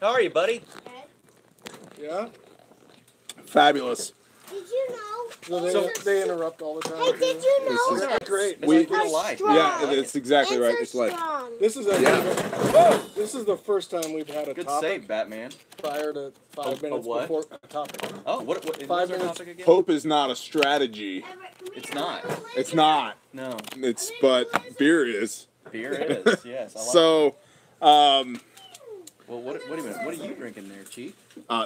How are you, buddy? Yeah? Fabulous. Did you know? So they interrupt all the time. Hey, did you know? This is that great. We ants are real life. strong? Yeah, it's exactly right. It's like Strong. This is actually this is the first time we've had a Good topic save, Batman. prior to 5 minutes what? before a topic. Oh, what 5 was our minutes. topic again? hope is not a strategy. It's not. It's not. No. It's but beer is. Beer is, yes. I like So, it. Well, what are you drinking there, Chief?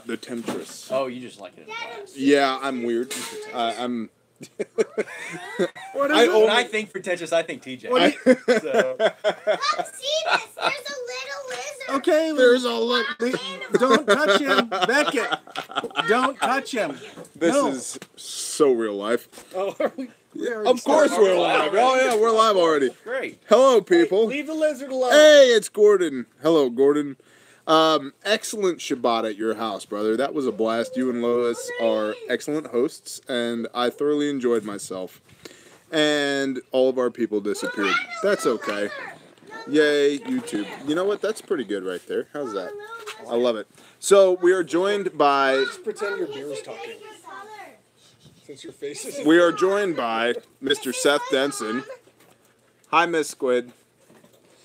the Temptress. Oh, you just like it in a glass. Yeah, I'm weird. I'm. What is I it? only- When I think pretentious, I think TJ. I- So, Come see this. There's a little lizard. Okay, There's a look. don't touch him. Beckett, don't touch him. This No. is so real life. Oh, are we Of course we're live. Oh yeah, we're live already. great. Hello, people. Leave the lizard alone. Hey, it's Gordon. Hello, Gordon. Excellent Shabbat at your house, brother. That was a blast. You and Lois are excellent hosts, and I thoroughly enjoyed myself. And all of our people disappeared. That's okay. Yay, YouTube. You know what? That's pretty good right there. How's that? I love it. So we are joined by Just pretend your beer's talking. Since your face is. we are joined by Mr. Seth Denson. Hi, Miss Squid.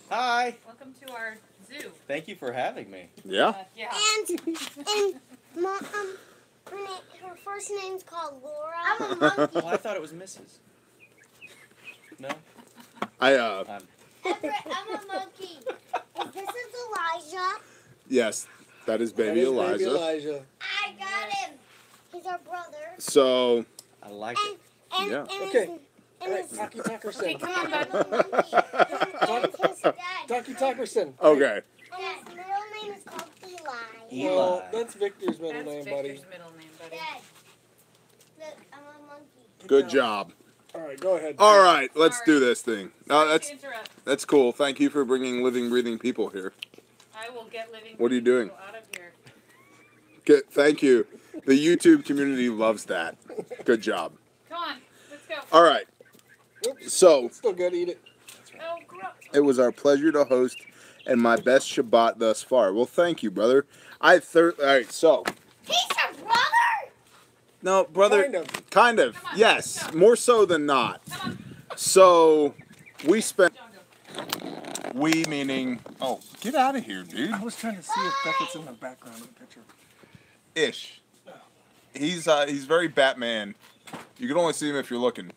Hi. Welcome to our zoo. Thank you for having me. Yeah. Yeah. And mom, her first name's called Laura. I'm a monkey. Oh, I thought it was Mrs. No? I I'm a monkey. This is Elijah. yes, that is That baby is Elijah. Baby Elijah. I got him. He's our brother. So I like it. And, Yeah. and Okay. his, All and right, his, Talkie Tuckerson. Okay, come on, bud. I'm a monkey. And his dad. Talkie Tuckerson. okay. And his middle name is called Eli. Eli. Well, that's Victor's middle That's name, Victor's buddy. middle name, buddy. Dad. Look, I'm a monkey. Good job. All right, go ahead. All right, let's Sorry. do this thing. Sorry to interrupt. That's cool. Thank you for bringing living, breathing people here. I will get living. What are you doing? people out of here. Good. Thank you. The YouTube community loves that. Good job. Come on, let's go. All right. Whoops. So Still good. Eat it. Oh, gross. it was our pleasure to host, and my best Shabbat thus far. Well, thank you, brother. All right. So He's your brother? no, brother. Kind of. Kind of. Come on, Yes. let's go. More so than not. Come on. So we spent. Don't go. We meaning. Oh, get out of here, dude. I was trying to see if Beckett's in the background of the picture. Ish. He's very Batman. You can only see him if you're looking.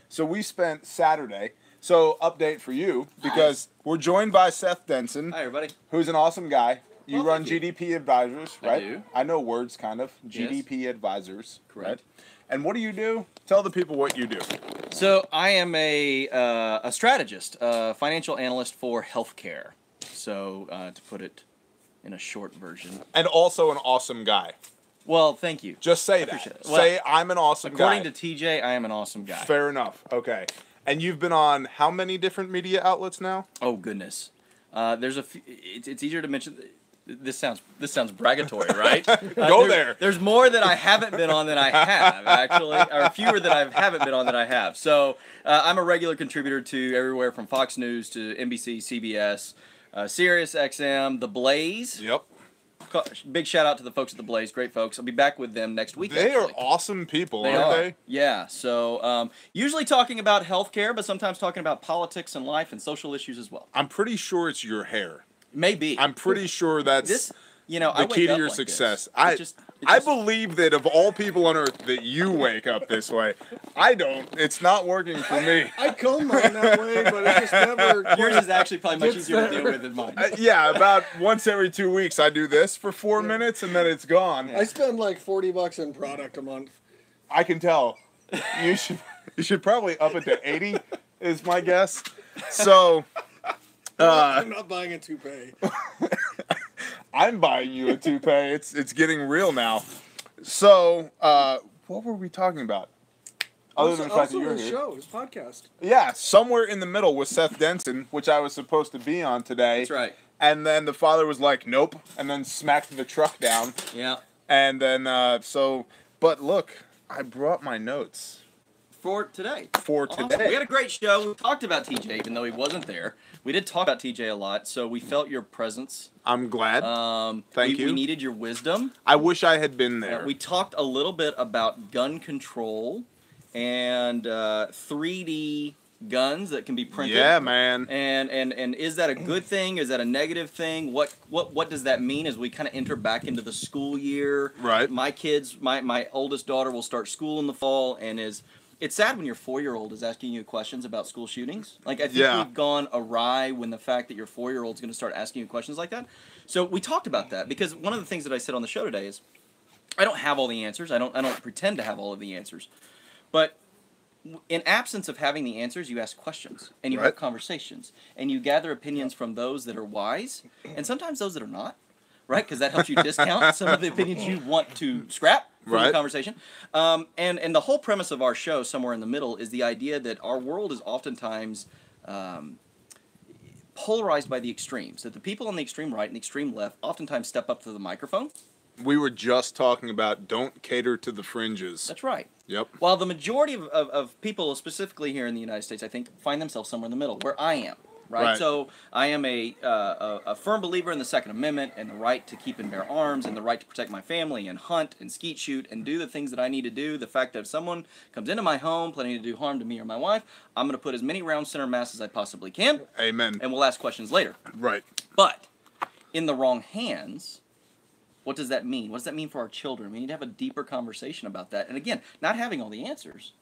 So we spent Saturday. So update for you because we're joined by Seth Denson, Hi, everybody. who's an awesome guy. You Well, run thank you. GDP Advisors, I right? do. I know words, kind of. Yes. GDP Advisors, Correct. right? And what do you do? Tell the people what you do. So I am a strategist, a financial analyst for healthcare. So to put it in a short version. And also an awesome guy. Well, thank you. Just say that. appreciate it. Well, Say I'm an awesome According guy. to TJ, I am an awesome guy. Fair enough. Okay. And you've been on how many different media outlets now? Oh goodness, there's a. It's easier to mention. This sounds braggatory, right? Go there. There's more that I haven't been on than I have actually, or fewer that I haven't been on than I have. So I'm a regular contributor to everywhere from Fox News to NBC, CBS, Sirius XM, The Blaze. Yep. Big shout out to the folks at The Blaze, great folks. I'll be back with them next week. They are actually. awesome people, They aren't are. they? Yeah. So usually talking about healthcare, but sometimes talking about politics and life and social issues as well. I'm pretty sure it's your hair. Maybe. I'm pretty sure that's This, I the wake key to up your like success. This. I believe that of all people on earth that you wake up this way. I don't. It's not working for me. I comb mine that way, but it just never. Yours is actually probably much Gets easier to there. deal with than mine. Yeah, about once every 2 weeks I do this for 4 minutes and then it's gone. I spend like $40 in product a month. I can tell. You should probably up it to 80 is my guess. So I'm not buying a toupee. I'm buying you a toupee. It's getting real now. So what were we talking about? Other than the fact that you're his here. show, his podcast. Yeah, somewhere in the middle was Seth Denson, which I was supposed to be on today. That's right. And then the father was like, nope, and then smacked the truck down. Yeah. And then, but look, I brought my notes for today. For Awesome. today. We had a great show. We talked about TJ, even though he wasn't there. We did talk about TJ a lot, so we felt your presence. I'm glad. Thank you. We needed your wisdom. I wish I had been there. We talked a little bit about gun control and 3D guns that can be printed. Yeah, man. And is that a good thing? Is that a negative thing? What does that mean as we kind of enter back into the school year? Right. My kids, my oldest daughter will start school in the fall, and it's sad when your 4-year-old is asking you questions about school shootings. Like, I think we've gone awry when the fact that your 4-year-old is going to start asking you questions like that. So we talked about that, because one of the things that I said on the show today is I don't have all the answers. I don't pretend to have all of the answers. But in absence of having the answers, you ask questions, and you have conversations, and you gather opinions from those that are wise, and sometimes those that are not, right? Because that helps you discount some of the opinions you want to scrap from the conversation. And the whole premise of our show, Somewhere in the Middle, is the idea that our world is oftentimes polarized by the extremes, that the people on the extreme right and the extreme left oftentimes step up to the microphone. We were just talking about don't cater to the fringes. That's right. Yep. While the majority of people, specifically here in the United States, I think, find themselves somewhere in the middle, where I am. Right? So I am a firm believer in the Second Amendment and the right to keep and bear arms and the right to protect my family and hunt and skeet shoot and do the things that I need to do. The fact that if someone comes into my home planning to do harm to me or my wife, I'm going to put as many round center mass as I possibly can. Amen. And we'll ask questions later. Right. But in the wrong hands, what does that mean? What does that mean for our children? We need to have a deeper conversation about that. And again, not having all the answers,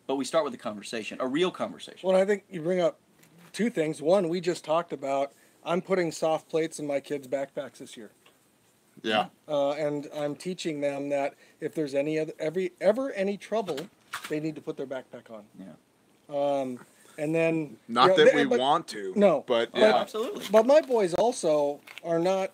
but we start with a conversation, a real conversation. Well, I think you bring up two things. One, we just talked about, I'm putting soft plates in my kids' backpacks this year. Yeah. And I'm teaching them that if there's ever any trouble, they need to put their backpack on. Yeah. And then Not that we want to. No. But yeah, absolutely. But my boys also are not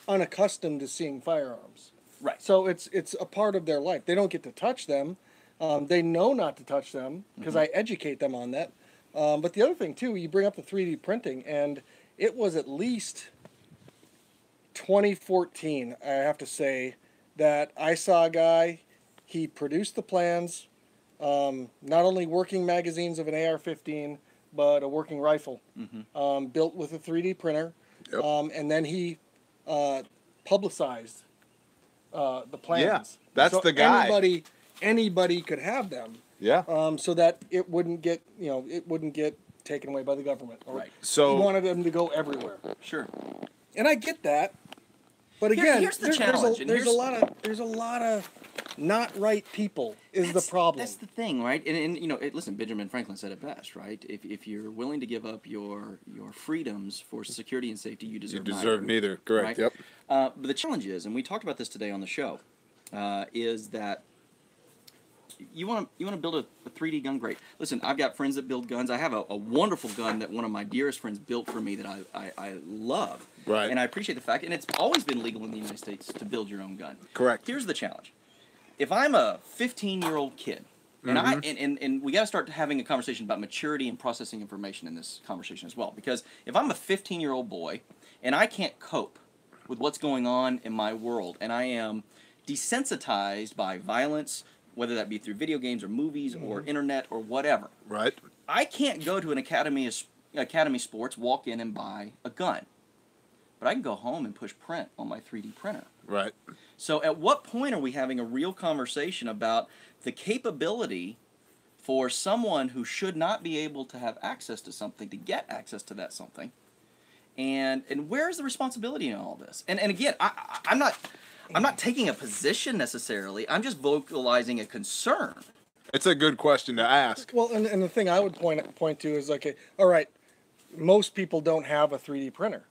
unaccustomed to seeing firearms. Right. So it's a part of their life. They don't get to touch them. They know not to touch them because I educate them on that. But the other thing too, you bring up the 3D printing, and it was at least 2014, I have to say, that I saw a guy. He produced the plans, not only working magazines of an AR-15, but a working rifle, built with a 3D printer, and then he publicized the plans. Yeah, that's so the guy. Anybody could have them. Yeah. So that it wouldn't get taken away by the government. Right. So he wanted them to go everywhere. Sure. And I get that, but again, here's the challenge. There's a lot of not right people is the problem. That's the thing, right? And listen, Benjamin Franklin said it best, right? If you're willing to give up your freedoms for security and safety, you deserve neither. Correct. Right? Yep. But the challenge is, and we talked about this today on the show, is that you want to build a 3D gun, great. Listen, I've got friends that build guns. I have a wonderful gun that one of my dearest friends built for me that I love. Right. And I appreciate the fact, and it's always been legal in the United States to build your own gun. Correct. Here's the challenge. If I'm a 15-year-old kid, and and we got to start having a conversation about maturity and processing information in this conversation as well, because if I'm a 15-year-old boy and I can't cope with what's going on in my world, and I am desensitized by violence, whether that be through video games or movies or internet or whatever. Right. I can't go to an Academy Sports, walk in and buy a gun. But I can go home and push print on my 3D printer. Right. So at what point are we having a real conversation about the capability for someone who should not be able to have access to something to get access to that something? And where is the responsibility in all this? And again, I'm not taking a position necessarily. I'm just vocalizing a concern. It's a good question to ask. Well, and the thing I would point to is, okay, all right, most people don't have a 3D printer,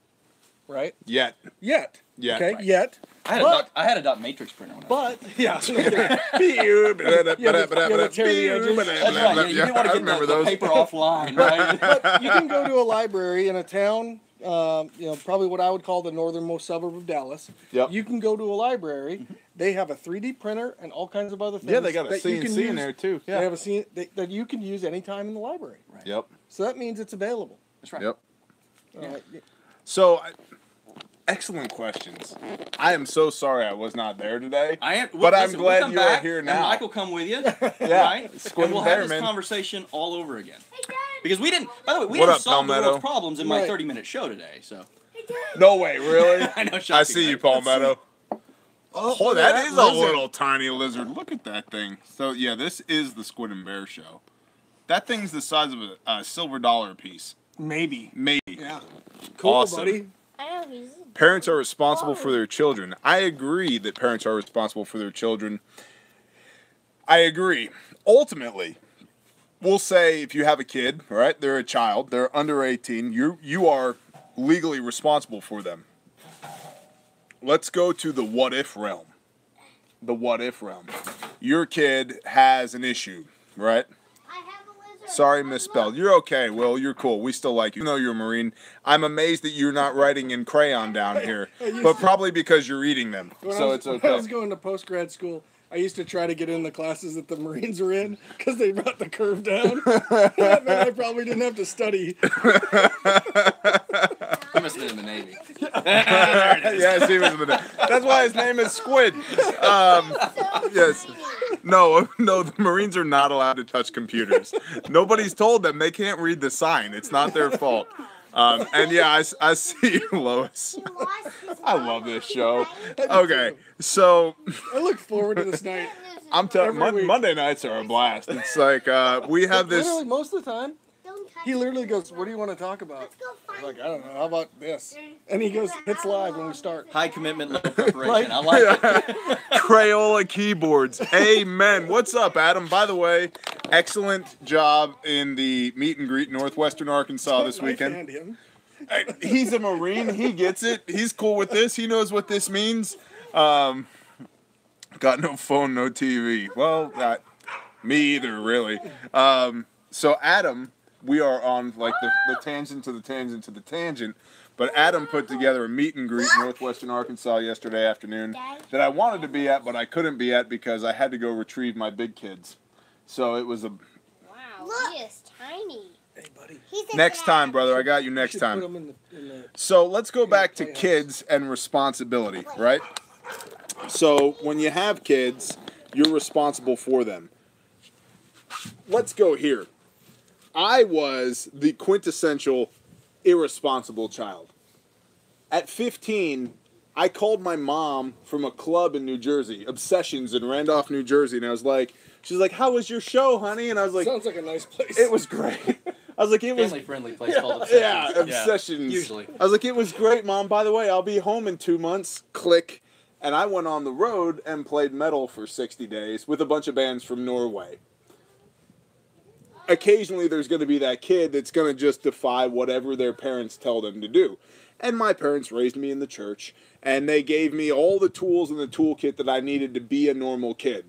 right? Yet. Okay, Right. yet. I had a dot matrix printer. But yeah, That's right. Yeah, you didn't want to get the paper offline, right? But you can go to a library in a town, probably what I would call the northernmost suburb of Dallas. Yep. You can go to a library. They have a 3D printer and all kinds of other things. Yeah, they got a that you can CNC in use. there too. Yeah. They have a CNC that you can use anytime in the library. Right. Yep. So that means it's available. That's right. Yep. Yeah. So, excellent questions. I am so sorry I was not there today. But I'm glad come you are back, here and now. Mike will come with you, Yeah, right? Squid And we'll and have this Bearman. conversation all over again. Because we didn't. By the way, we What didn't up, solve the Palmetto? world's problems in my Right. 30-minute show today. So No way, really? I know. I Shocking, see you, right? Palmetto. Oh, Oh, look that at is lizard. a little tiny lizard. Look at that thing. So, yeah, this is the Squid and Bear show. That thing's the size of a silver dollar piece. Maybe. Maybe. Yeah. Cool, Awesome. buddy. I know he's. Parents are responsible for their children. I agree that parents are responsible for their children. I agree. Ultimately, we'll say if you have a kid, all right, they're a child, they're under 18, you are legally responsible for them. Let's go to the what if realm. The what if realm. Your kid has an issue, right? I have a lizard. Sorry, misspelled. You're okay, Will. You're cool. We still like you. You know you're a Marine. I'm amazed that you're not writing in crayon down here, but probably because you're eating them. So it's When I was okay. going to post-grad school, I used to try to get in the classes that the Marines were in because they brought the curve down. That meant I probably didn't have to study. He must have been in the Navy. Yes, he was in the. That's why his name is Squid. Yes. No, the Marines are not allowed to touch computers. Nobody's told them. They can't read the sign. It's not their fault. And yeah, I see you, Lois. I love this show. Okay, so I look forward to this night. I'm telling Every week. Monday nights are a blast. It's like we have this. Literally, most of the time, Don't touch he literally it. goes, "What do you want to talk about?" Let's go I'm find like, I don't know. How about this? And he goes, "Hits live when we start." High commitment, low preparation. Like- I like it. Crayola keyboards. Amen. What's up, Adam? By the way, excellent job in the meet and greet Northwestern Arkansas this Knife weekend. hand him. He's a Marine. He gets it. He's cool with this. He knows what this means. Got no phone, no TV. Well, me either, really. So Adam, we are on like the tangent to the tangent to the tangent. But Adam put together a meet and greet in Northwestern Arkansas yesterday afternoon that I wanted to be at, but I couldn't be at because I had to go retrieve my big kids. So it was a Wow, he is tiny. Hey, buddy. He's a next time, cat. brother. I got you You next should time. Put him in the So let's go back to playhouse. kids and responsibility, right? So when you have kids, you're responsible for them. Let's go here. I was the quintessential irresponsible child. At 15, I called my mom from a club in New Jersey, Obsessions in Randolph, New Jersey, and I was like, she's like, "How was your show, honey?" And I was like, Sounds like a nice place. "It was great." I was like, "It was Family-friendly place called Obsessions. yeah, Obsessions." usually. I was like, "It was great, Mom. By the way, I'll be home in 2 months." Click. And I went on the road and played metal for 60 days with a bunch of bands from Norway. Occasionally, there's going to be that kid that's going to just defy whatever their parents tell them to do. And my parents raised me in the church, and they gave me all the tools in the toolkit that I needed to be a normal kid.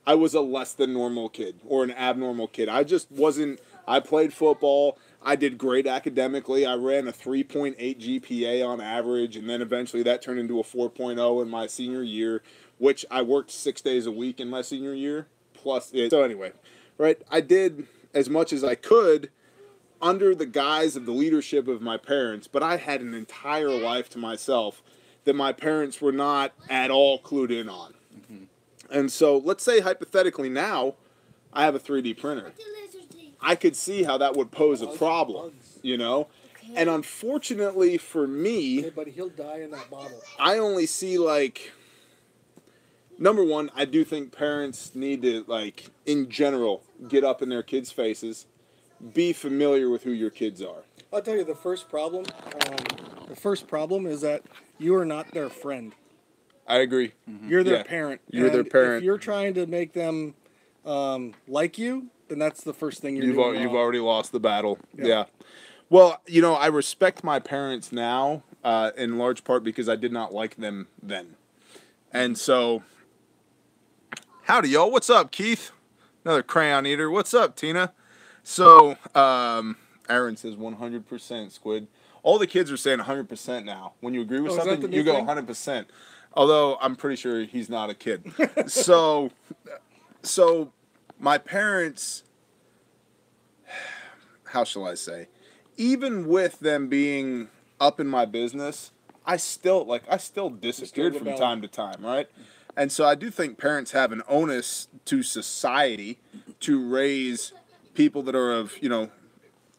I was a less than normal kid or an abnormal kid. I just wasn't. I played football. I did great academically. I ran a 3.8 GPA on average, and then eventually that turned into a 4.0 in my senior year, which I worked 6 days a week in my senior year. Plus, so anyway, right? I did as much as I could under the guise of the leadership of my parents, but I had an entire life to myself that my parents were not at all clued in on. And so, let's say hypothetically now, I have a 3D printer. I could see how that would pose a problem, you know? And unfortunately for me, Hey, buddy, he'll die in that bottle. I only see, like, number one, I do think parents need to, like, in general, get up in their kids' faces, be familiar with who your kids are. I'll tell you the first problem. The first problem is that you are not their friend. I agree. You're their Yeah. parent. You're their And parent. If you're trying to make them like you, then that's the first thing you're You've doing. wrong. already lost the battle. Yeah. Yeah. Well, you know, I respect my parents now in large part because I did not like them then. And so, howdy, y'all. What's up, Keith? Another crayon eater. What's up, Tina? So, Aaron says 100% Squid. All the kids are saying 100% now. When you agree with Oh, is that something, the new you go thing? 100%. Although, I'm pretty sure he's not a kid. So my parents, how shall I say, even with them being up in my business, I still disappeared from rebel. time to time, right? And so I do think parents have an onus to society to raise people that are of,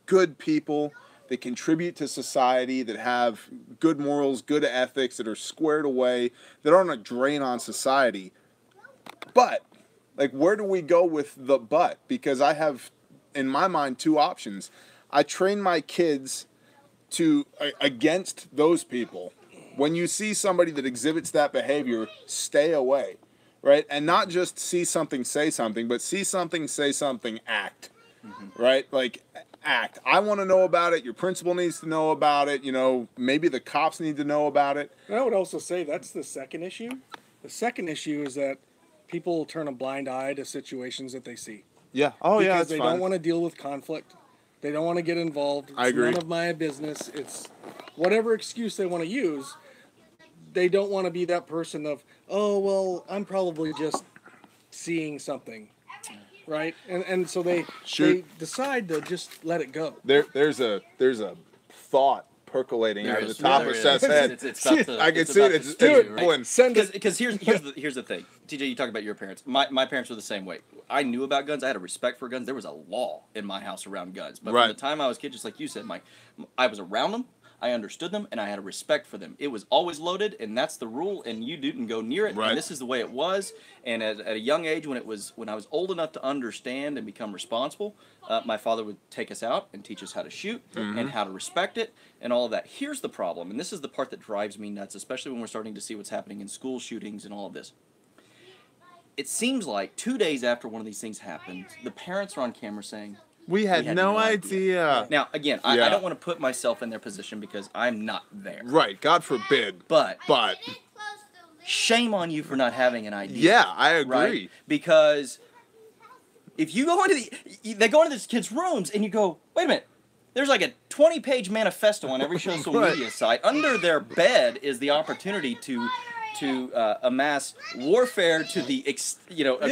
good people, that contribute to society, that have good morals, good ethics, that are squared away, that aren't a drain on society. But, where do we go with the but? Because I have, in my mind, two options. I train my kids against those people. When you see somebody that exhibits that behavior, stay away, right? And not just see something, say something, but see something, say something, act, right? Act. I want to know about it. Your principal needs to know about it. Maybe the cops need to know about it. And I would also say that's the second issue. The second issue is that people turn a blind eye to situations that they see. Yeah. Oh, yeah, Because that's they fine. don't want to deal with conflict. They don't want to get involved. It's I agree. none of my business. It's whatever excuse they want to use. They don't want to be that person of, oh, well, I'm probably just seeing something, right? And so they decide to just let it go. There's a thought percolating out of the top of Seth's head. It's about to, I can it's see about it. to It's stew, right? pulling. Send it. Because here's the thing. TJ, you talk about your parents. My parents were the same way. I knew about guns. I had a respect for guns. There was a law in my house around guns. But Right. from the time I was a kid, just like you said, I was around them. I understood them, and I had a respect for them. It was always loaded, and that's the rule, and you didn't go near it. Right. And this is the way it was. And at a young age, when I was old enough to understand and become responsible, my father would take us out and teach us how to shoot and how to respect it and all of that. Here's the problem, and this is the part that drives me nuts, especially when we're starting to see what's happening in school shootings and all of this. It seems like 2 days after one of these things happened, the parents are on camera saying, We had no idea. Now, again, I don't want to put myself in their position because I'm not there. Right. God forbid. But But shame on you for not having an idea. yeah, I agree. Right? Because if you go into they go into this kid's rooms and you go, wait a minute, there's like a 20-page manifesto on every social Right. media site. Under their bed is the opportunity to amass warfare to the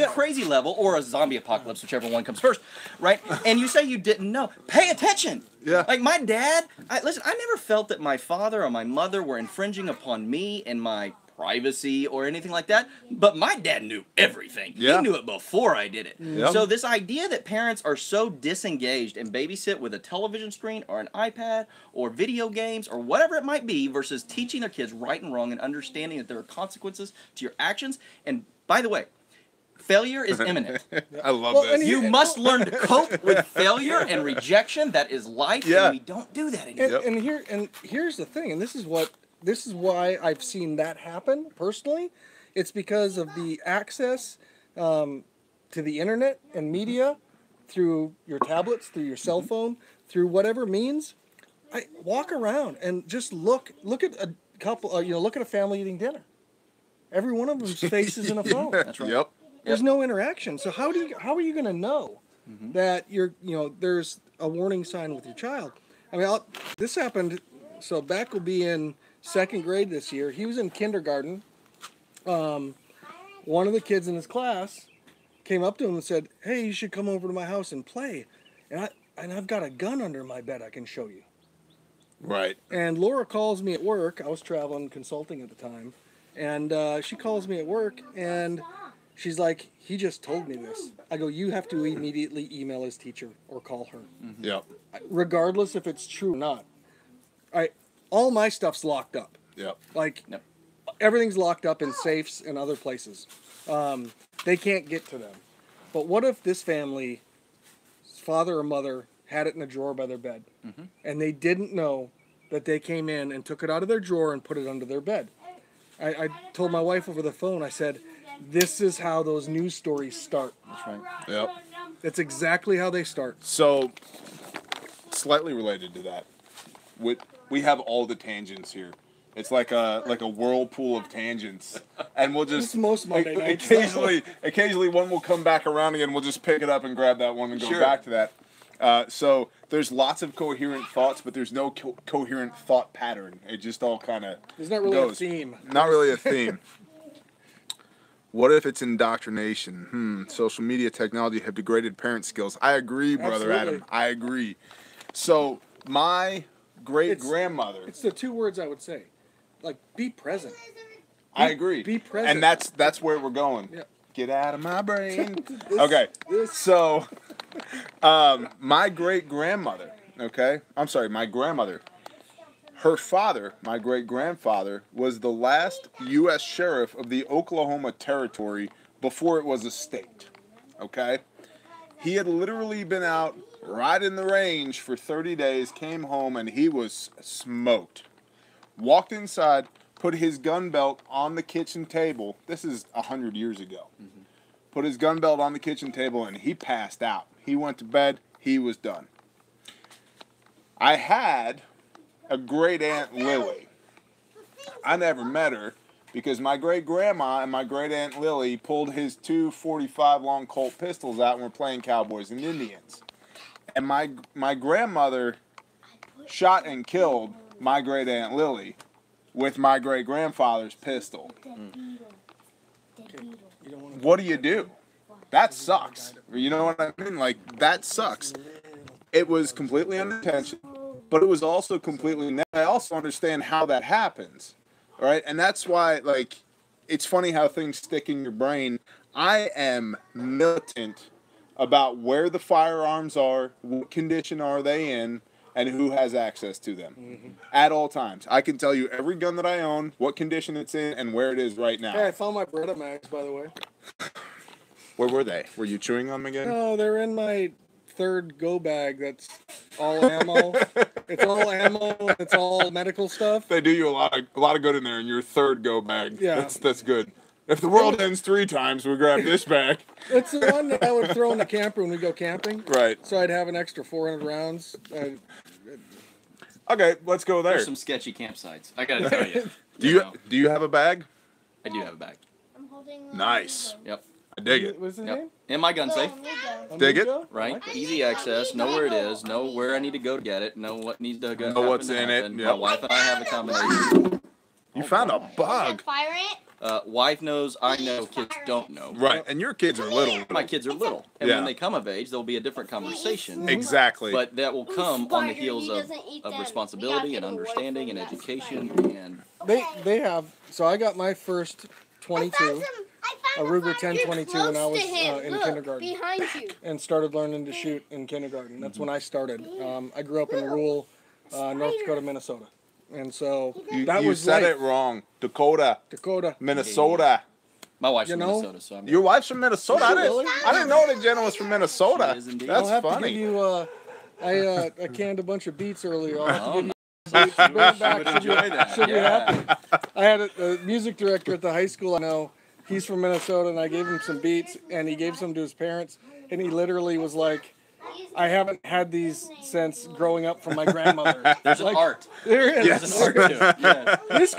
crazy level, or a zombie apocalypse, whichever one comes first, right? And you say you didn't know. Pay attention. Yeah. Like my dad, I never felt that my father or my mother were infringing upon me and my privacy or anything like that, but my dad knew everything. Yeah. He knew it before I did it. Yep. So this idea that parents are so disengaged and babysit with a television screen or an iPad or video games or whatever it might be versus teaching their kids right and wrong and understanding that there are consequences to your actions. And by the way, failure is imminent. I love Well, this. and You must learn to cope with failure and rejection. That is life, Yeah. and we don't do that anymore. And here's the thing, and this is why I've seen that happen personally. It's because of the access to the internet and media through your tablets, through your cell phone, through whatever means. I walk around and just look at a couple. Look at a family eating dinner. Every one of them's face is in a phone. That's right. Yep. There's no interaction. So how are you going to know that there's a warning sign with your child? I mean, this happened. So Beck will be in second grade this year. He was in kindergarten. One of the kids in his class came up to him and said, "Hey, you should come over to my house and play." And I've got a gun under my bed I can show you. Right. And Laura calls me at work. I was traveling consulting at the time. And she calls me at work and she's like, "He just told me this." I go, "You have to immediately email his teacher or call her. Yep. Regardless if it's true or not." All my stuff's locked up. Yep. Yep. Everything's locked up in safes and other places. They can't get to them. But what if this family's father or mother had it in a drawer by their bed, and they didn't know that they came in and took it out of their drawer and put it under their bed? I told my wife over the phone, I said, "This is how those news stories start." That's right. Yep. That's exactly how they start. So, slightly related to that, we have all the tangents here. It's like a whirlpool of tangents, and we'll just It's most Monday nights. occasionally one will come back around again. We'll just pick it up and grab that one and go Sure. back to that. So there's lots of coherent thoughts, but there's no coherent thought pattern. It just all kind of There's not really goes. a theme. Not really a theme. What if it's indoctrination? Social media technology have degraded parent skills. I agree, Brother Absolutely. Adam. I agree. So my great-grandmother... It's the two words I would say. like be present. I agree. Be present. And that's where we're going. Yeah. Get out of my brain. This- Okay. this- So, my great-grandmother, my grandmother, her father, my great-grandfather, was the last U.S. sheriff of the Oklahoma Territory before it was a state, okay? He had literally been out riding the range for 30 days, came home, and he was smoked. Walked inside, put his gun belt on the kitchen table. This is 100 years ago. Mm-hmm. Put his gun belt on the kitchen table, and he passed out. He went to bed. He was done. I had a great-aunt Lily. I never met her because my great-grandma and my great-aunt Lily pulled his two .45 long Colt pistols out and were playing cowboys and Indians. And my grandmother shot and killed my great-aunt Lily with my great-grandfather's pistol. What do you do? That sucks. You know what I mean? Like, that sucks. It was completely unintentional, but it was also completely... I also understand how that happens, right? And that's why, like, it's funny how things stick in your brain. I am militant about where the firearms are, what condition are they in, and who has access to them at all times. I can tell you every gun that I own, what condition it's in, and where it is right now. Hey, I found my Beretta mags, by the way. Where were they? Were you chewing on them again? No, they're in my third go bag. That's all ammo. It's all ammo. It's all medical stuff. They do you a lot of good in there in your third go bag. Yeah. That's good. If the world ends 3 times, we grab this bag. It's the one that I would throw in the camper when we go camping. Right. So I'd have an extra 400 rounds. Okay, let's go there. There's some sketchy campsites. I gotta tell you. Do you have a bag? I do have a bag. I'm holding one. Nice. Yep. I dig it. What's his Yep. name? In my gun safe. Dig it. Amigo? Right. Easy access. Know where it is. Know where I need to go to get it. Know what needs to go. Know what's happen to in it, happen. yep. My wife and I have a combination. You found a bug. Fire it. Wife knows. I know. Kids don't know. Right, and your kids are little. My kids are little, and Yeah. when they come of age, there'll be a different conversation. Exactly. But that will come on the Spider, heels he of doesn't eat them. responsibility We and gotta take a understanding word and from that. education and They have. So I got my first 22, a Ruger 1022 when I was in kindergarten, Behind you. and started learning to shoot in kindergarten. That's when I started. I grew up in rural North Dakota, Minnesota, and so that you was said life. it wrong. Dakota, Dakota. Minnesota. my wife's You from know? Minnesota, so I'm Your wife's from Minnesota. Really? I didn't know that Jenna was from Minnesota. She is indeed. That's I'll have to funny. give you. I canned a bunch of beets earlier. I'll have to Oh, give you. nice. Bring it back. She would enjoy that. She'll be Yeah. happy. I had a music director at the high school I know. He's from Minnesota, and I gave him some beats, and he gave some to his parents, and he literally was like, "I haven't had these since growing up from my grandmother." There's Like, an art. There is. Yes. There's an art to it.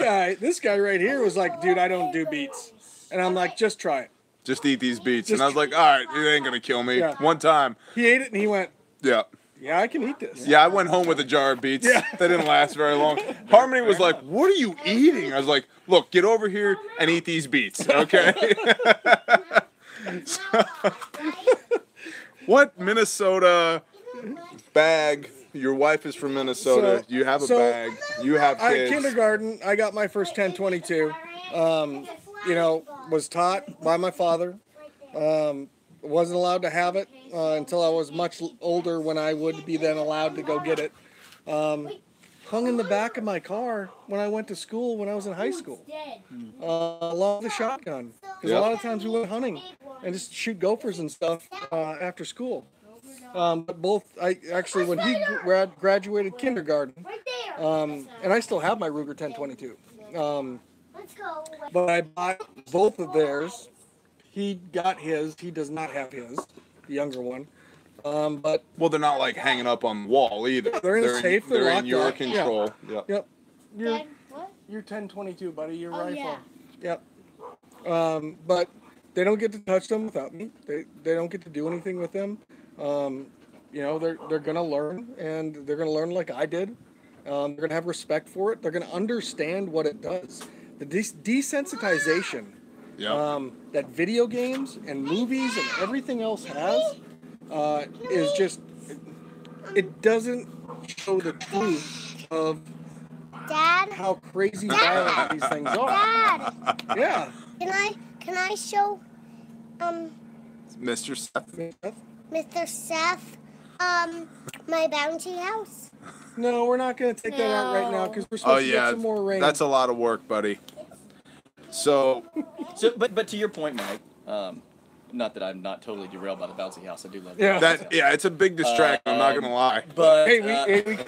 Yeah. This guy right here was like, "Dude, I don't do beats," and I'm like, "Just try it." Just eat these beets. Just- And I was like, all right, it ain't going to kill me. Yeah. One time. He ate it, and he went, Yeah. "Yeah, I can eat this." Yeah, I went home with a jar of beets. Yeah. They didn't last very long. Harmony was like, what are you eating? I was like, look, get over here and eat these beets, okay? So, what Minnesota bag? Your wife is from Minnesota. You have a bag. You have kids. Kindergarten, I got my first 1022. Was taught by my father. Wasn't allowed to have it until I was much older when I would be then allowed to go get it. Hung in the back of my car when I went to school when I was in high school. Along with the shotgun. Because Yep. a lot of times we went hunting and just shoot gophers and stuff after school. But when he graduated kindergarten, and I still have my Ruger 1022. Let's go. But I bought both of theirs. He got his. He does not have his, the younger one. But Well, they're not like hanging up on the wall either. they're in the safe, they're in locked your up. Yeah. control. Yep. yep, your Dad, what? your 1022, buddy, your Oh, rifle. yeah. Yep. But they don't get to touch them without me. They don't get to do anything with them. They're gonna learn, and they're gonna learn like I did. They're gonna have respect for it. They're gonna understand what it does. The desensitization Yep. that video games and movies and everything else has is just, it doesn't show the truth of Dad, how crazy violent these things are. Dad, Yeah. can I show Mr. Seth. Mr. Seth my bouncy house? No, we're not going to take that out right now because we're Oh supposed to get yeah, some more rain. that's a lot of work, buddy. So, But to your point, Mike. Not that I'm not totally derailed by the bouncy house. I do love the Yeah. bouncy house. it's a big distraction. I'm not gonna lie. But Hey, we could.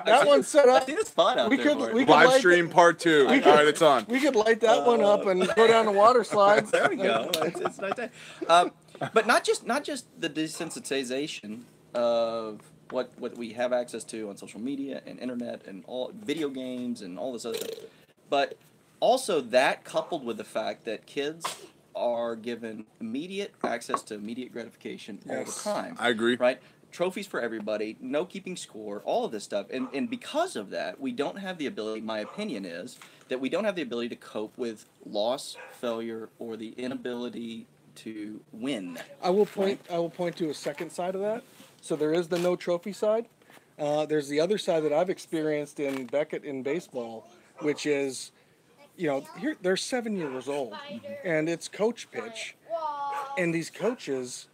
That one's set I up. think it's fun out We there. could- for it. we could- Live light stream part 2. All right, it's on. We could light that one up and go down the water slides. There we go. It's a nice day. But not just the desensitization of what we have access to on social media and internet and all video games and all this other stuff, but also that coupled with the fact that kids are given immediate access to immediate gratification all the Yes. time. I agree. Right? Trophies for everybody, no keeping score, all of this stuff. And because of that, we don't have the ability, my opinion is, that we don't have the ability to cope with loss, failure, or the inability to win. I will point to a second side of that. So there is the no trophy side. There's the other side that I've experienced in Beckett in baseball, which is, here they're 7 years old, and it's coach pitch, and these coaches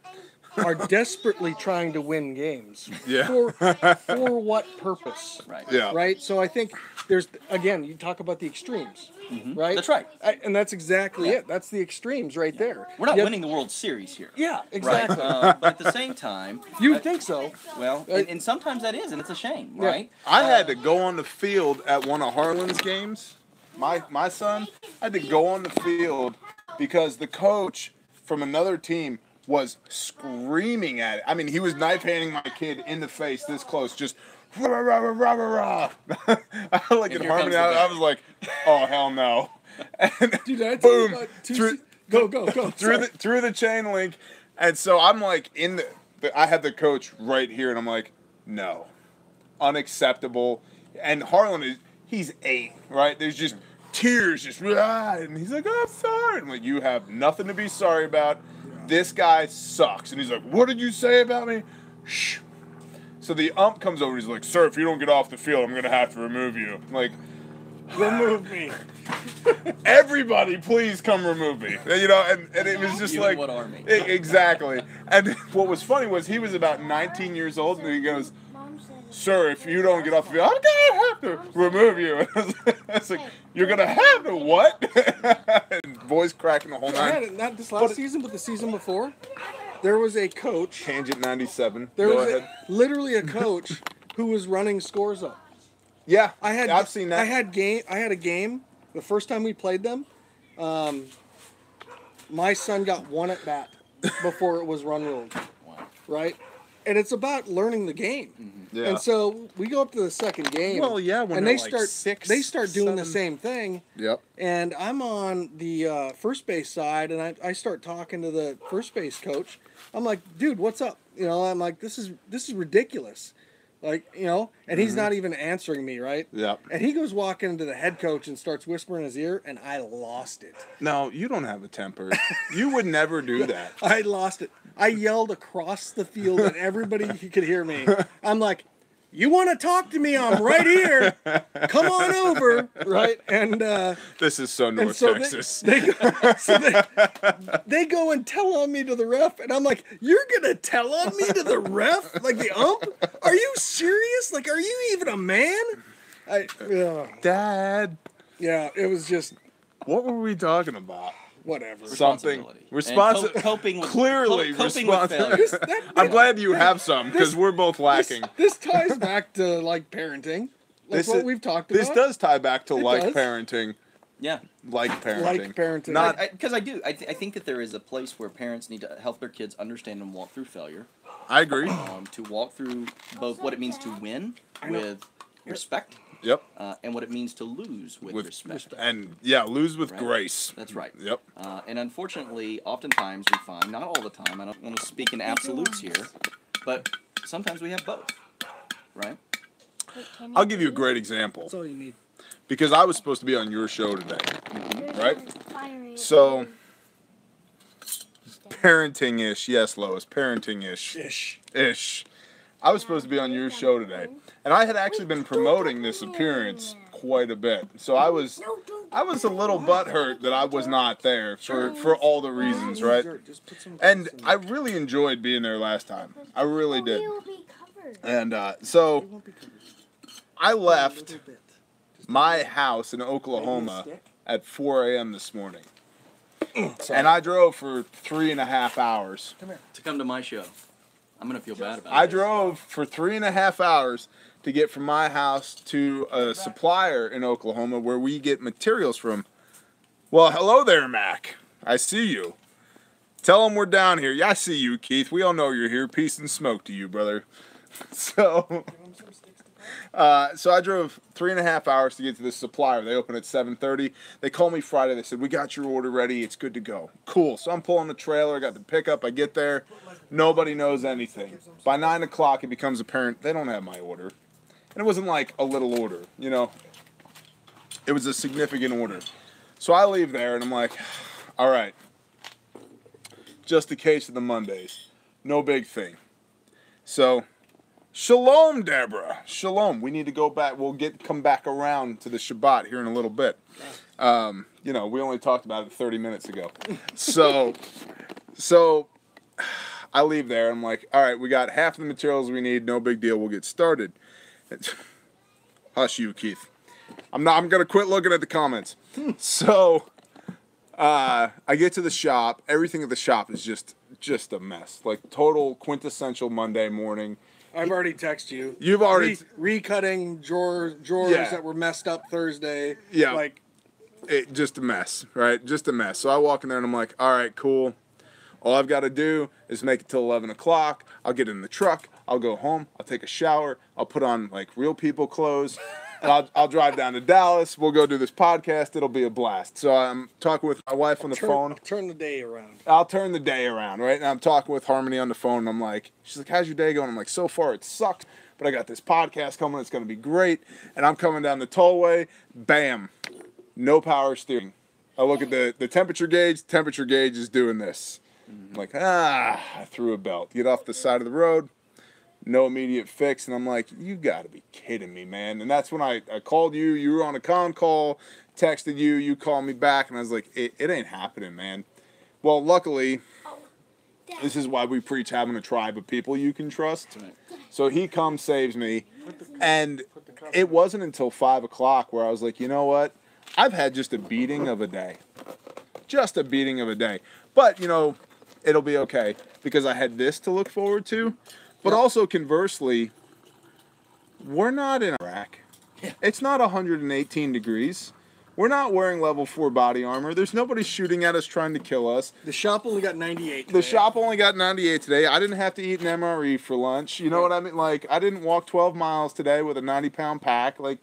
are desperately trying to win games. Yeah. For what purpose? Right. Yeah. Right. So I think there's, again, you talk about the extremes, right? That's right. And that's exactly it. That's the extremes right there. We're not Yet- winning the World Series here. Yeah, Right? exactly. But at the same time, You think so? well, and sometimes that is, and it's a shame, right? I had to go on the field at one of Harlan's games. My son had to go on the field because the coach from another team was screaming at it. I mean, he was knife handing my kid in the face this close, just rah rah rah rah rah rah. I like And in here harmony. comes the I was like, oh hell no! And Dude, I tell you boom, about through go. through the chain link, and so I'm like in I had the coach right here, and I'm like, no, unacceptable. And Harlan he's 8, right? There's just tears, just and he's like, I'm sorry. I'm like, you have nothing to be sorry about. This guy sucks. And he's like, what did you say about me? Shh. So the ump comes over. He's like, sir, if you don't get off the field, I'm going to have to remove you. I'm like, remove me. Everybody, please come remove me. And it was just You like, and what army? Exactly. And what was funny was he was about 19 years old, and he goes, sir, if you don't get off the field, I'm gonna have to remove you. And I was like, you're gonna have to what? And boys cracking the whole I had nine. it not this last season, but the season before. There was a coach. Tangent 97. There Go was ahead. literally a coach who was running scores up. Yeah, I've seen that. I had a game. The first time we played them, my son got one at bat before it was run ruled. Wow. Right, and it's about learning the game. Yeah. And so we go up to the second game. Well, yeah, when and they're they like start 6, they start doing the 7. same thing. Yep. And I'm on the first base side, and I start talking to the first base coach. I'm like, dude, what's up? I'm like, this is ridiculous. Like, and he's not even answering me, right? Yep. And he goes walking into the head coach and starts whispering in his ear, and I lost it. No, you don't have a temper. You would never do that. I lost it. I yelled across the field, and everybody could hear me. I'm like, you want to talk to me? I'm right here. Come on over, right? And This is so North so Texas. they go and tell on me to the ref, and I'm like, you're gonna tell on me to the ref, like the ump? Are you serious? Like, are you even a man? Dad, Yeah, it was just what were we talking about? whatever. Something. And coping with Clearly coping with failure. I'm glad you have some, because we're both lacking. This ties back to like parenting, like what we've talked about. This does tie back to It does. parenting. Yeah. Like parenting. Like parenting. Not Because I think that there is a place where parents need to help their kids understand and walk through failure, I agree. to walk through both what it means to win with respect, Yep. and what it means to lose with respect. And lose with Right. grace. That's right. Yep. And unfortunately, oftentimes we find, not all the time, I don't want to speak in absolutes here, but sometimes we have both, right? I'll give you a great example. That's all you need. Because I was supposed to be on your show today. Right? So, parenting-ish. Yes, Lois. Parenting-ish. Ish. Ish. I was supposed to be on your show today, and I had actually been promoting this appearance quite a bit. So I was a little butthurt that I was not there for all the reasons, right? And I really enjoyed being there last time. I really did. And so I left my house in Oklahoma at 4 a.m. this morning. And I drove for 3.5 hours. To come to my show. I'm going to feel bad about it. I drove for 3.5 hours to get from my house to a supplier in Oklahoma where we get materials from. Well, hello there, Mac. I see you. Tell them we're down here. Yeah, I see you, Keith. We all know you're here. Peace and smoke to you, brother. So I drove 3.5 hours to get to this supplier. They open at 7:30. They called me Friday. They said, we got your order ready. It's good to go. Cool. So I'm pulling the trailer. I got the pickup. I get there. Nobody knows anything. By 9 o'clock, it becomes apparent they don't have my order. And it wasn't like a little order, you know. It was a significant order. So I leave there, and I'm like, all right. Just a case of the Mondays. No big thing. So, shalom, Deborah. Shalom. We need to go back. We'll come back around to the Shabbat here in a little bit. You know, we only talked about it 30 minutes ago. So I leave there. I'm like, all right, we got half the materials we need. No big deal. We'll get started. Hush you, Keith. I'm gonna quit looking at the comments. So I get to the shop. Everything at the shop is just a mess. Like total quintessential Monday morning. I've already texted you. You've already recutting drawers that were messed up Thursday. Yeah. Like just a mess, right? Just a mess. So I walk in there and I'm like, all right, cool. All I've got to do is make it till 11 o'clock. I'll get in the truck. I'll go home. I'll take a shower. I'll put on like real people clothes. And I'll drive down to Dallas. We'll go do this podcast. It'll be a blast. So I'm talking with my wife on the phone. Turn the day around. I'll turn the day around, right? And I'm talking with Harmony on the phone. And I'm like, she's like, how's your day going? I'm like, so far it sucked. But I got this podcast coming. It's going to be great. And I'm coming down the tollway. Bam. No power steering. I look at the temperature gauge. Temperature gauge is doing this. I'm like, I threw a belt. Get off the side of the road. No immediate fix. And I'm like, you got to be kidding me, man. And that's when I called you. You were on a con call, texted you. You called me back. And I was like, it ain't happening, man. Well, luckily, this is why we preach having a tribe of people you can trust. So he comes, saves me. And it wasn't until 5 o'clock where I was like, you know what? I've had just a beating of a day. Just a beating of a day. But, you know, it'll be okay because I had this to look forward to. But also, conversely, we're not in Iraq. It's not 118 degrees. We're not wearing level 4 body armor. There's nobody shooting at us trying to kill us. The shop only got 98 today. The shop only got 98 today. I didn't have to eat an MRE for lunch. You know what I mean? Like, I didn't walk 12 miles today with a 90-pound pack. Like,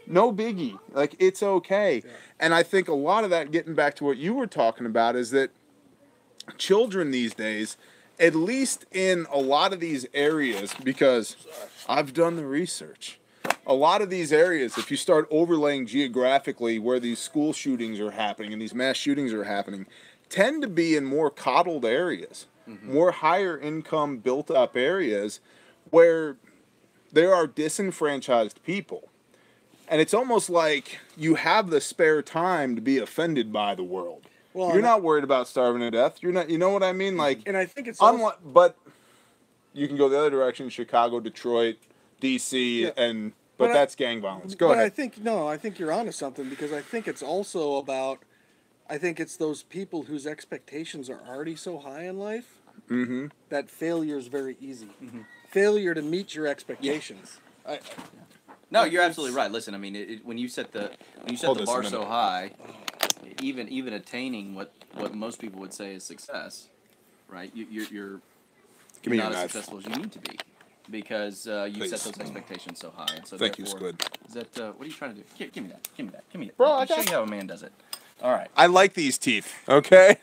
no biggie. Like, it's okay. Yeah. And I think a lot of that, getting back to what you were talking about, is that children these days, at least in a lot of these areas, because I've done the research, a lot of these areas, if you start overlaying geographically where these school shootings are happening and these mass shootings are happening, tend to be in more coddled areas, more higher income built up areas where there are disenfranchised people. And it's almost like you have the spare time to be offended by the world. Well, you're not worried about starving to death. You're not. You know what I mean? Like, and I think it's but you can go the other direction: Chicago, Detroit, D.C., but that's gang violence. Go ahead. I think you're onto something because I think it's also about. I think it's those people whose expectations are already so high in life that failure is very easy. Failure to meet your expectations. Yeah. No, you're absolutely right. Listen, I mean, when you set the bar so high, even attaining what most people would say is success, right? You're not as successful as you need to be because you set those expectations so high. And so thank you, Squid. Is that what are you trying to do? Give me that. Bro, I'll show you how a man does it. All right. I like these teeth. Okay,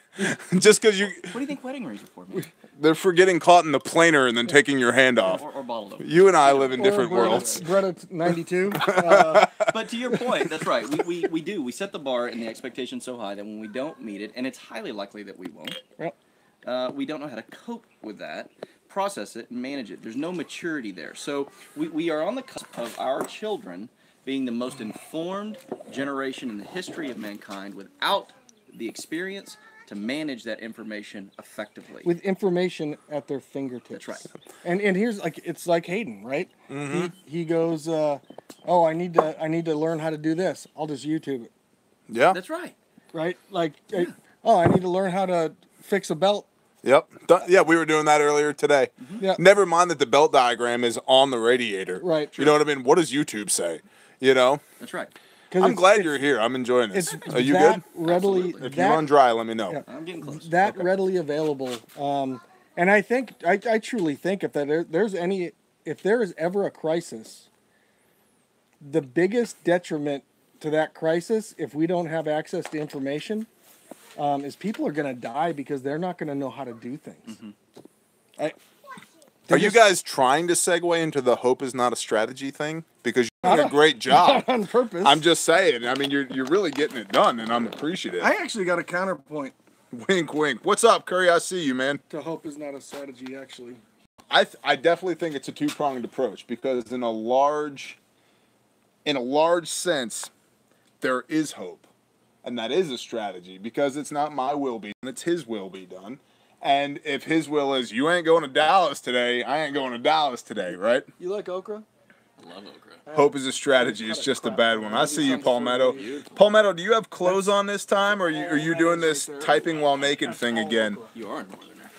just because you. What do you think wedding rings are for, man? They're for getting caught in the planer and then taking your hand off. Or bottled over. You and I live in different worlds. Greta 92. But to your point, that's right. We do. We set the bar and the expectation so high that when we don't meet it, and it's highly likely that we won't, we don't know how to cope with that. process it and manage it. There's no maturity there. So we are on the cusp of our children being the most informed generation in the history of mankind without the experience to manage that information effectively. With information at their fingertips. That's right. And here's it's like Hayden, right? He goes, oh, I need to learn how to do this. I'll just YouTube it. Yeah. That's right. Right? Like, oh, I need to learn how to fix a belt. Yep. Yeah, we were doing that earlier today. Yeah. Never mind that the belt diagram is on the radiator. Right. You know what I mean? What does YouTube say? You know? That's right. I'm glad you're here. I'm enjoying this. Are you good? Readily, Absolutely. If you run dry, let me know. Yeah. I'm getting close. That readily available. And I think, I truly think if there is ever a crisis, the biggest detriment to that crisis, if we don't have access to information, is people are going to die because they're not going to know how to do things. Are you guys trying to segue into the hope is not a strategy thing? Because you're doing a great job. Not on purpose. I'm just saying. I mean, you're really getting it done, and I'm appreciative. I actually got a counterpoint Wink, wink. What's up, Curry? I see you, man. to hope is not a strategy, actually. I definitely think it's a two-pronged approach because in a large sense, there is hope, and that is a strategy because it's not my will be done, it's His will be done. And if His will is you ain't going to Dallas today, I ain't going to Dallas today, right? You like okra? Love okra. Hope is a strategy. It's just a bad one. I see you, Palmetto. Palmetto, do you have clothes on this time, or are you doing this typing while naked thing again? You are a northerner.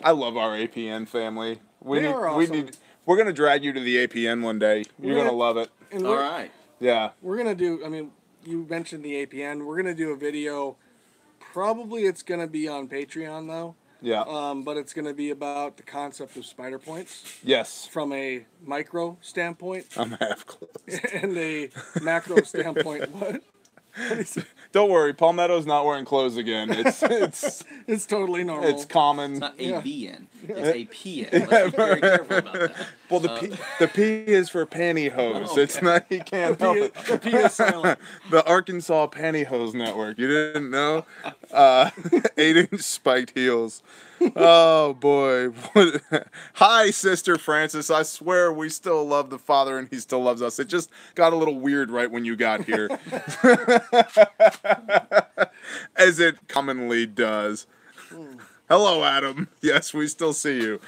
I love our APN family. They are awesome. We're gonna drag you to the APN one day. You're gonna love it. And All right. Yeah. We're going to do, I mean, you mentioned the APN. We're going to do a video. Probably it's going to be on Patreon, though. Yeah. But it's going to be about the concept of spider points Yes. from a micro standpoint I'm half closed. and a macro standpoint. What? Don't worry, Palmetto's not wearing clothes again. It's totally normal. It's common. It's not Yeah. AVN. It's APN. Let's be very careful about that. Well, the P is for pantyhose. Okay. It's not. You can't help it. The P is silent. The Arkansas Pantyhose Network. You didn't know? 8-inch spiked heels. Oh boy. Hi, Sister Francis. I swear we still love the Father and He still loves us. It just got a little weird right when you got here. As it commonly does. Hello, Adam. Yes, we still see you.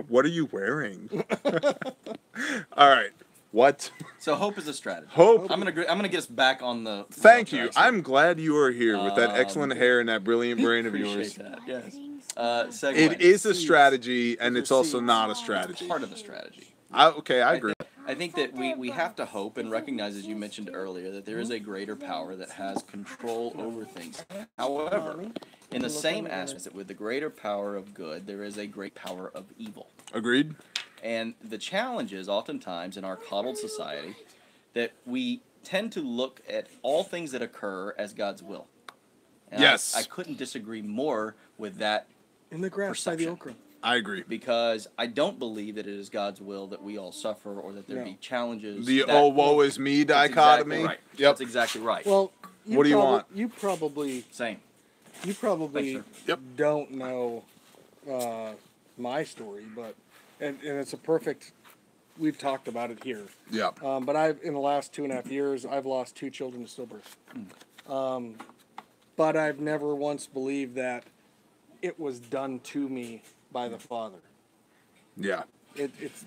What are you wearing? All right. What? So hope is a strategy. Hope. I'm gonna get us back on the. Thank you. tracks. I'm glad you are here with that excellent hair and that brilliant brain of yours. Appreciate that. Yes. Segue. It is a strategy, and it's also not a strategy. part of the strategy. I agree. I think that we have to hope and recognize, as you mentioned earlier, that there is a greater power that has control over things. However, in the same aspect that with the greater power of good, there is a great power of evil. Agreed. And the challenge is oftentimes in our coddled society that we tend to look at all things that occur as God's will. And Yes. I couldn't disagree more with that In the grass by the Perception. okra. I agree. because I don't believe that it is God's will that we all suffer or that there No. be challenges. The that, oh woe is me That's dichotomy. Exactly right. Yep. That's exactly right. Well, What do you want? You probably Same. probably Yep. don't know my story, but and it's a perfect. We've talked about it here. Yeah. But in the last 2.5 years, I've lost 2 children to stillbirth. But I've never once believed that it was done to me by the Father. Yeah.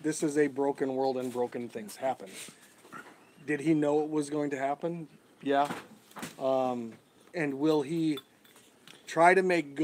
This is a broken world and broken things happen. Did He know it was going to happen? Yeah. And will He try to make good